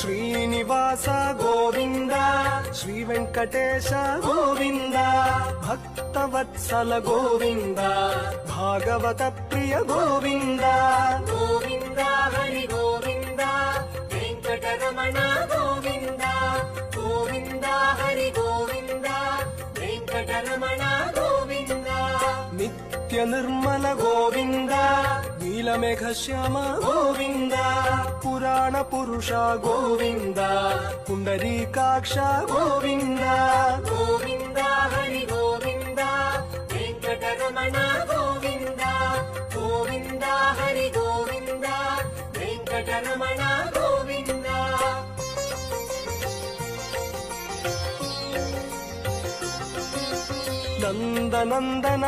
ಶ್ರೀನಿವಾಸ ಗೋವಿಂದ, ಶ್ರೀ ವೆಂಕಟೇಶ ಗೋವಿಂದ, ಭಕ್ತವತ್ಸಲ ಗೋವಿಂದ, ಭಾಗವತ ಪ್ರಿಯ ಗೋವಿಂದ. ಗೋವಿಂದ ಹರಿ ಗೋವಿಂದ, ವೆಂಕಟರಮಣ ಗೋವಿಂದ. ಗೋವಿಂದ ಹರಿ ಗೋವಿಂದ, ವೆಂಕಟರಮಣ ಗೋವಿಂದ. ನಿತ್ಯ ನಿರ್ಮಲ ಗೋವಿಂದ, ನೀಲಮೇಘ ಶ್ಯಾಮ ಗೋವಿಂದ, ಪುರಾಣ ಪುರುಷ ಗೋವಿಂದ, ಪುಂಡರೀಕಾಕ್ಷ ಗೋವಿಂದ. ಗೋವಿಂದ ಹರಿ ಗೋವಿಂದ, ವೆಂಕಟರಮಣ ಗೋವಿಂದ. ಗೋವಿಂದ ಹರಿ ಗೋವಿಂದ, ವೆಂಕಟರಮಣ ಗೋವಿಂದ. ನಂದನಂದನ